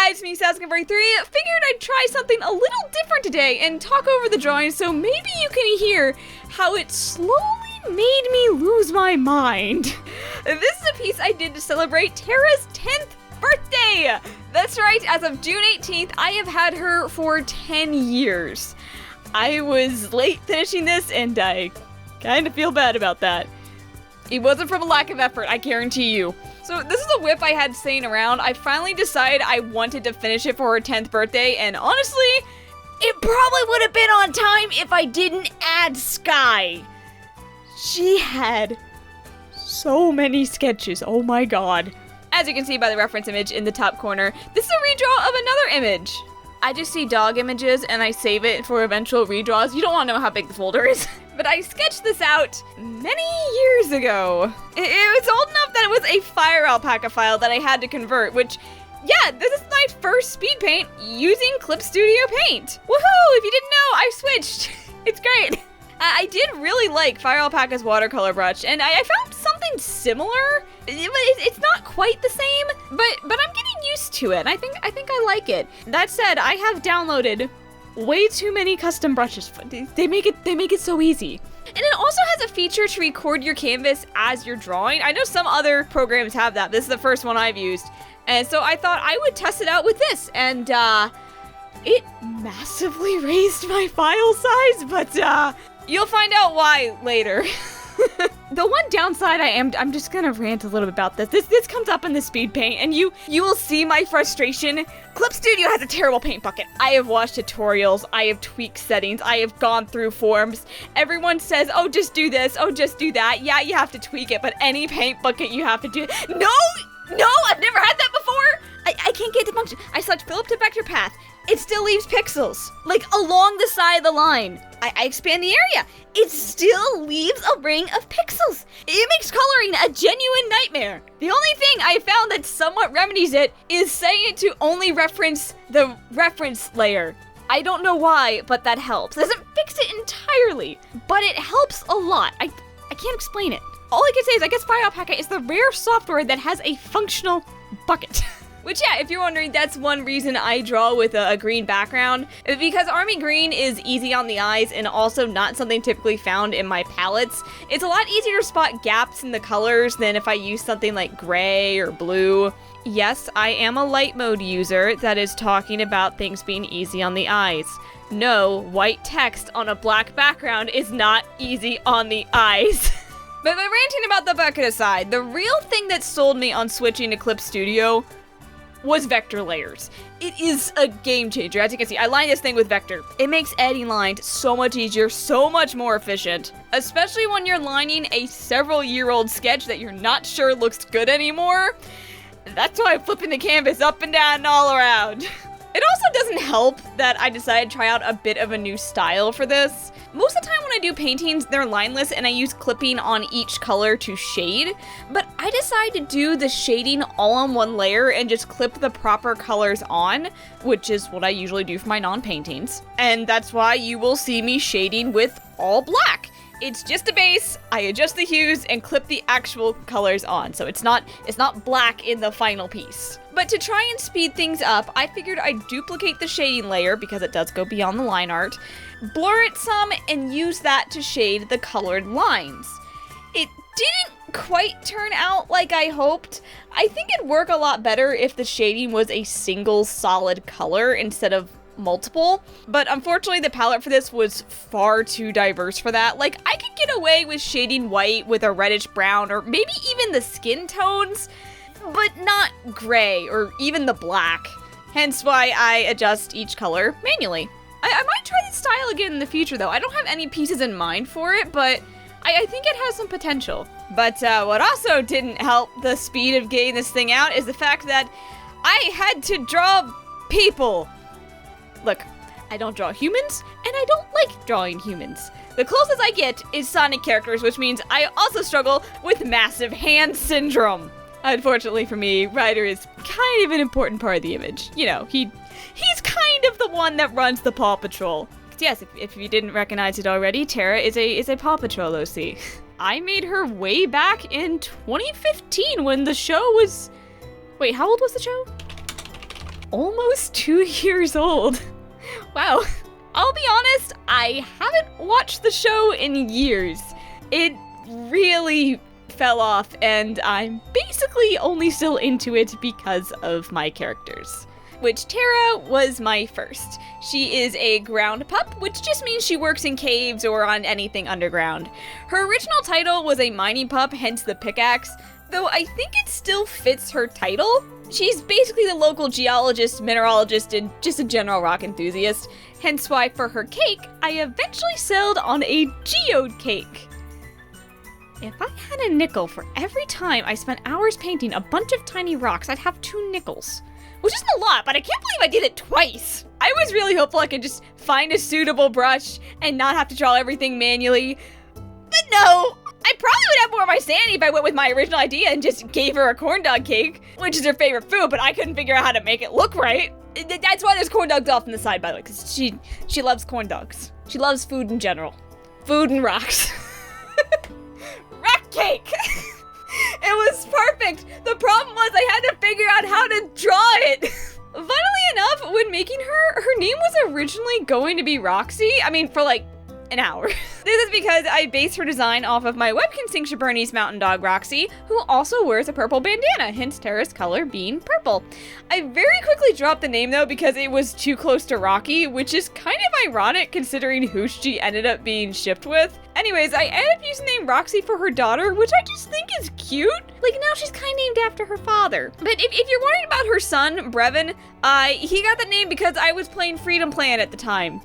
guys, me Sasuke43, figured I'd try something a little different today and talk over the drawing so maybe you can hear how it slowly made me lose my mind. This is a piece I did to celebrate Tara's 10th birthday! That's right, as of June 18th, I have had her for 10 years. I was late finishing this and I kind of feel bad about that. It wasn't from a lack of effort, I guarantee you. So this is a whip I had staying around. I finally decided I wanted to finish it for her 10th birthday, and honestly, it probably would have been on time if I didn't add Sky. She had so many sketches, oh my god. As you can see by the reference image in the top corner, this is a redraw of another image. I just see dog images and I save it for eventual redraws. You don't want to know how big the folder is. But I sketched this out many years ago. It was old enough that it was a Fire Alpaca file that I had to convert, which, yeah, this is my first speed paint using Clip Studio Paint. Woohoo! If you didn't know, I switched. It's great. I did really like Fire Alpaca's watercolor brush, and I found something similar. It's not quite the same, but I'm getting used to it. I think I like it. That said, I have downloaded way too many custom brushes. They make it so easy. And it also has a feature to record your canvas as you're drawing. I know some other programs have that. This is the first one I've used. And so I thought I would test it out with this. And it massively raised my file size, but you'll find out why later. The one downside I'm just gonna rant a little bit about this. This comes up in the speed paint, and you will see my frustration. Clip Studio has a terrible paint bucket. I have watched tutorials, I have tweaked settings, I have gone through forums. Everyone says, oh, just do this, oh, just do that. Yeah, you have to tweak it, but any paint bucket you have to do. No, I've never had that before. I can't get it to function. I select fill up to vector path. It still leaves pixels, like along the side of the line. I expand the area. It still leaves a ring of pixels. It makes coloring a genuine nightmare. The only thing I found that somewhat remedies it is setting it to only reference the reference layer. I don't know why, but that helps. It doesn't fix it entirely, but it helps a lot. I can't explain it. All I can say is I guess Fire Alpaca is the rare software that has a functional bucket. Which, yeah, if you're wondering, that's one reason I draw with a green background. Because Army Green is easy on the eyes and also not something typically found in my palettes. It's a lot easier to spot gaps in the colors than if I use something like gray or blue. Yes, I am a light mode user that is talking about things being easy on the eyes. No, white text on a black background is not easy on the eyes. But ranting about the bucket aside, the real thing that sold me on switching to Clip Studio was vector layers. It is a game changer. As you can see, I line this thing with vector. It makes adding lines so much easier, so much more efficient, especially when you're lining a several-year-old sketch that you're not sure looks good anymore. That's why I'm flipping the canvas up and down and all around. It also doesn't help that I decided to try out a bit of a new style for this. Most of the time when I do paintings, they're lineless and I use clipping on each color to shade, but I decided to do the shading all on one layer and just clip the proper colors on, which is what I usually do for my non-paintings. And that's why you will see me shading with all black. It's just a base, I adjust the hues and clip the actual colors on, so it's not black in the final piece. But to try and speed things up, I figured I'd duplicate the shading layer because it does go beyond the line art, blur it some, and use that to shade the colored lines. It didn't quite turn out like I hoped. I think it'd work a lot better if the shading was a single solid color instead of multiple, but unfortunately the palette for this was far too diverse for that. Like, I could get away with shading white with a reddish brown or maybe even the skin tones, but not gray or even the black. Hence why I adjust each color manually. I might try this style again in the future though. I don't have any pieces in mind for it, but I think it has some potential. But what also didn't help the speed of getting this thing out is the fact that I had to draw people. Look, I don't draw humans, and I don't like drawing humans. The closest I get is Sonic characters, which means I also struggle with massive hand syndrome. Unfortunately for me, Ryder is kind of an important part of the image. You know, he's kind of the one that runs the Paw Patrol. Yes, if you didn't recognize it already, Tara is a Paw Patrol OC. I made her way back in 2015 when the show was... Wait, how old was the show? almost 2 years old. Wow. I'll be honest, I haven't watched the show in years. It really fell off, and I'm basically only still into it because of my characters. Which Tara was my first. She is a ground pup, which just means she works in caves or on anything underground. Her original title was a mining pup, hence the pickaxe, though I think it still fits her title. She's basically the local geologist, mineralogist, and just a general rock enthusiast, hence why for her cake, I eventually settled on a geode cake. If I had a nickel for every time I spent hours painting a bunch of tiny rocks, I'd have 2 nickels. Which isn't a lot, but I can't believe I did it twice. I was really hopeful I could just find a suitable brush and not have to draw everything manually. But no, I probably would have more of my sanity if I went with my original idea and just gave her a corn dog cake, which is her favorite food, but I couldn't figure out how to make it look right. That's why there's corn dogs off on the side, by the way, because she loves corn dogs. She loves food in general. Food and rocks. Rock cake! It was perfect! The problem was I had to figure out how to draw it! Funnily enough, when making her name was originally going to be Roxy. I mean, for like an hour. This is because I based her design off of my Webkinz St. Shaburney's mountain dog Roxy, who also wears a purple bandana, hence Tara's color being purple. I very quickly dropped the name though because it was too close to Rocky, which is kind of ironic considering who she ended up being shipped with. Anyways, I ended up using the name Roxy for her daughter, which I just think is cute. Like, now she's kind of named after her father. But if you're worried about her son, Brevin, he got the name because I was playing Freedom Plan at the time.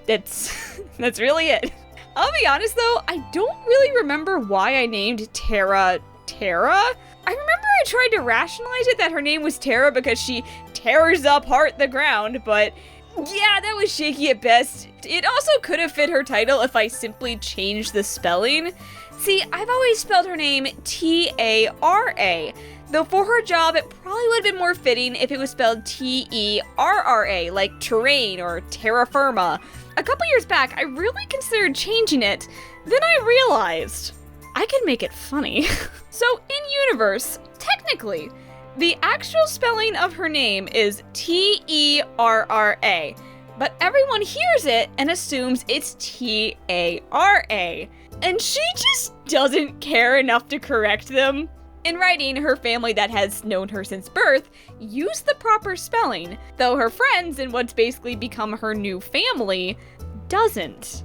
That's really it. I'll be honest though, I don't really remember why I named Tara Tara. I remember I tried to rationalize it that her name was Tara because she tears apart the ground, but yeah, that was shaky at best. It also could have fit her title if I simply changed the spelling. See, I've always spelled her name T-A-R-A, though for her job it probably would have been more fitting if it was spelled T-E-R-R-A, like terrain or terra firma. A couple years back, I really considered changing it, then I realized I could make it funny. So in universe, technically, the actual spelling of her name is T-E-R-R-A, but everyone hears it and assumes it's T-A-R-A, and she just doesn't care enough to correct them. In writing, her family that has known her since birth use the proper spelling, though her friends and what's basically become her new family doesn't.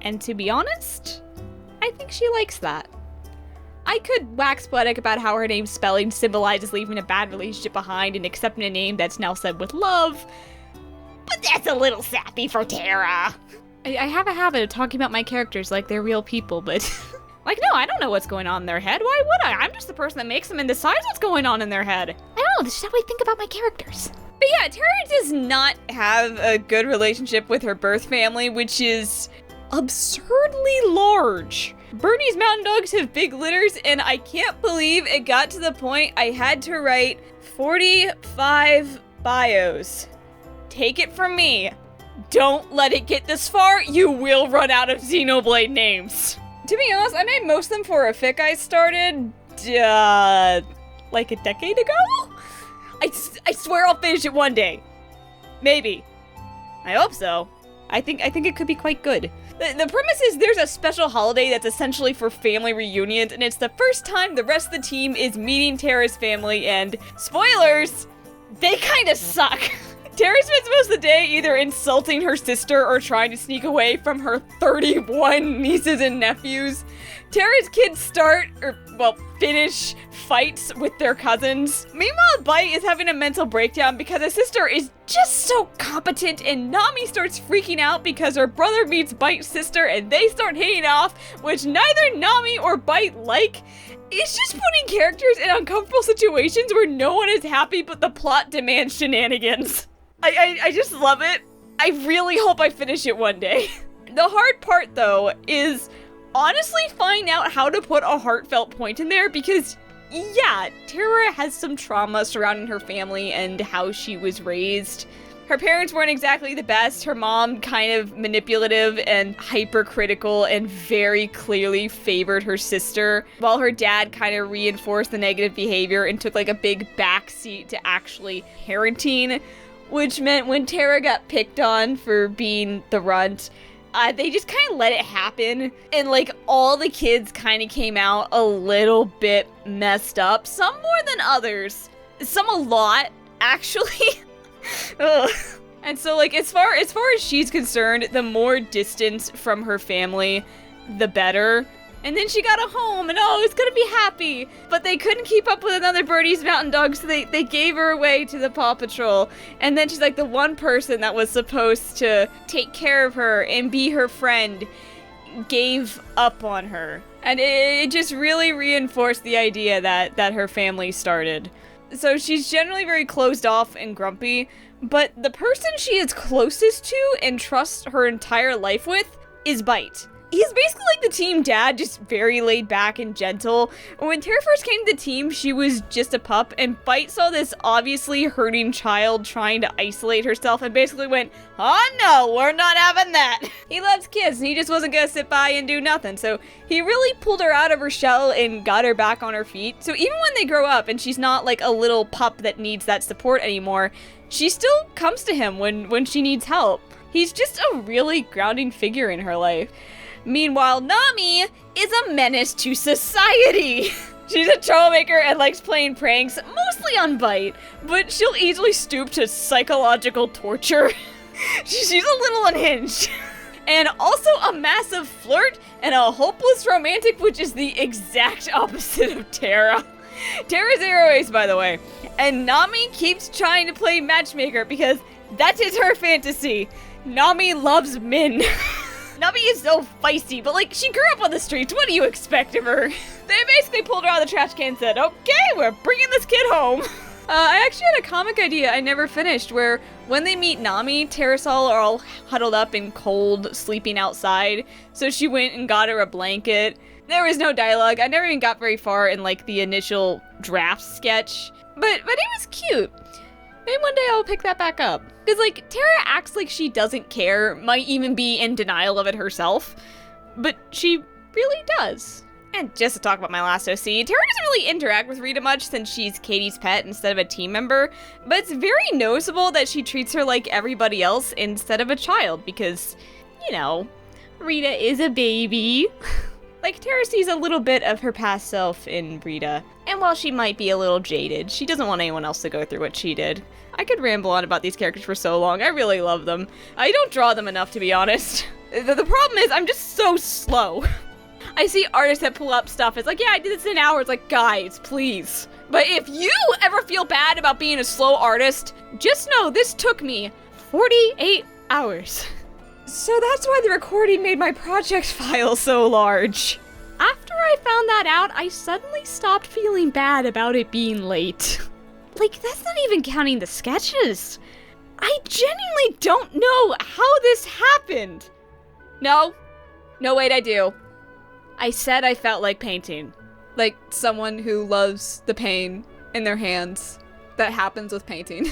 And to be honest, I think she likes that. I could wax poetic about how her name's spelling symbolizes leaving a bad relationship behind and accepting a name that's now said with love, but that's a little sappy for Tara. I have a habit of talking about my characters like they're real people, but like, no, I don't know what's going on in their head. Why would I? I'm just the person that makes them and decides what's going on in their head. I don't know, this is how I think about my characters. But yeah, Tara does not have a good relationship with her birth family, which is absurdly large. Bernie's mountain dogs have big litters, and I can't believe it got to the point I had to write 45 bios. Take it from me. Don't let it get this far, you will run out of Xenoblade names. To be honest, I made most of them for a fic I started, like a decade ago? I swear I'll finish it one day. Maybe. I hope so. I think it could be quite good. The premise is there's a special holiday that's essentially for family reunions, and it's the first time the rest of the team is meeting Tara's family, and spoilers, they kinda suck. Tara spends most of the day either insulting her sister or trying to sneak away from her 31 nieces and nephews. Tara's kids finish fights with their cousins. Meanwhile, Bite is having a mental breakdown because his sister is just so competent, and Nami starts freaking out because her brother meets Bite's sister and they start hitting off, which neither Nami or Bite like. It's just putting characters in uncomfortable situations where no one is happy but the plot demands shenanigans. I just love it. I really hope I finish it one day. The hard part, though, is honestly finding out how to put a heartfelt point in there because, yeah, Tara has some trauma surrounding her family and how she was raised. Her parents weren't exactly the best. Her mom kind of manipulative and hypercritical and very clearly favored her sister, while her dad kind of reinforced the negative behavior and took like a big backseat to actually parenting, which meant when Tara got picked on for being the runt, they just kind of let it happen, and like all the kids kind of came out a little bit messed up, some more than others, some a lot, actually. Ugh. And so, like, as far as she's concerned, the more distance from her family, the better. And then she got a home, and it's gonna be happy. But they couldn't keep up with another Birdie's Mountain Dog, so they gave her away to the Paw Patrol. And then she's like the one person that was supposed to take care of her and be her friend gave up on her. And it just really reinforced the idea that her family started. So she's generally very closed off and grumpy, but the person she is closest to and trusts her entire life with is Bite. He's basically like the team dad, just very laid back and gentle. When Tara first came to the team, she was just a pup, and Bite saw this obviously hurting child trying to isolate herself and basically went, "Oh no, we're not having that." He loves kids, and he just wasn't gonna sit by and do nothing, so he really pulled her out of her shell and got her back on her feet. So even when they grow up and she's not like a little pup that needs that support anymore, she still comes to him when she needs help. He's just a really grounding figure in her life. Meanwhile, Nami is a menace to society. She's a troublemaker and likes playing pranks, mostly on Bite, but she'll easily stoop to psychological torture. She's a little unhinged. And also a massive flirt and a hopeless romantic, which is the exact opposite of Tara. Tara's zero ace, by the way. And Nami keeps trying to play matchmaker because that is her fantasy. Nami loves men. Nami is so feisty, but like, she grew up on the streets. What do you expect of her? They basically pulled her out of the trash can and said, "Okay, we're bringing this kid home." I actually had a comic idea I never finished where when they meet Nami, Terasol are all huddled up in cold, sleeping outside. So she went and got her a blanket. There was no dialogue. I never even got very far in like the initial draft sketch, but it was cute. Maybe one day I'll pick that back up. Because, like, Tara acts like she doesn't care, might even be in denial of it herself, but she really does. And just to talk about my last OC, Tara doesn't really interact with Rita much since she's Katie's pet instead of a team member, but it's very noticeable that she treats her like everybody else instead of a child because, you know, Rita is a baby. Like, Tara sees a little bit of her past self in Rita, and while she might be a little jaded, she doesn't want anyone else to go through what she did. I could ramble on about these characters for so long. I really love them. I don't draw them enough, to be honest. The problem is I'm just so slow. I see artists that pull up stuff. It's like, yeah, I did this in an hour. It's like, guys, please. But if you ever feel bad about being a slow artist, just know this took me 48 hours. So that's why the recording made my project file so large. After I found that out, I suddenly stopped feeling bad about it being late. Like, that's not even counting the sketches. I genuinely don't know how this happened. No, wait, I do. I said I felt like painting. Like someone who loves the pain in their hands. That happens with painting.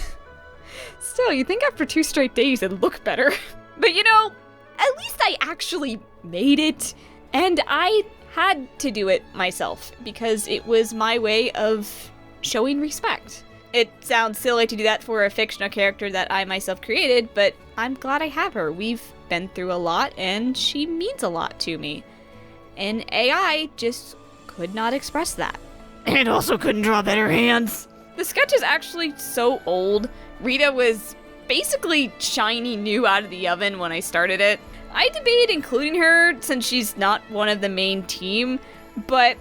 Still, you'd think after 2 straight days it'd look better. But you know, at least I actually made it. And I had to do it myself because it was my way of showing respect. It sounds silly to do that for a fictional character that I myself created, but I'm glad I have her. We've been through a lot and she means a lot to me. And AI just could not express that. And also couldn't draw better hands. The sketch is actually so old. Rita was basically shiny new out of the oven when I started it. I debated including her since she's not one of the main team, but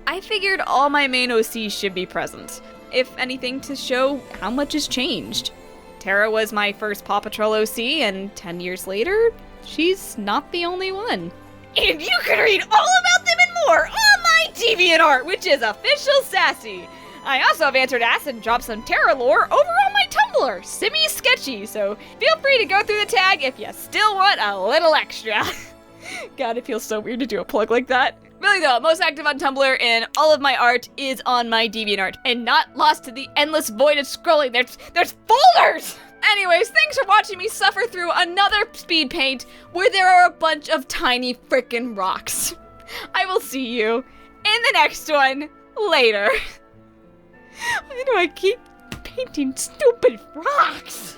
I figured all my main OCs should be present. If anything, to show how much has changed. Tara was my first Paw Patrol OC, and 10 years later, she's not the only one. And you can read all about them and more on my DeviantArt, which is official sassy. I also have answered ask and dropped some Tara lore over on my Tumblr, semi-sketchy, so feel free to go through the tag if you still want a little extra. God, it feels so weird to do a plug like that. Really though, most active on Tumblr and all of my art is on my DeviantArt and not lost to the endless void of scrolling. There's folders! Anyways, thanks for for watching me suffer through another speed paint where there are a bunch of tiny frickin' rocks. I will see you in the next one later. Why do I keep painting stupid rocks?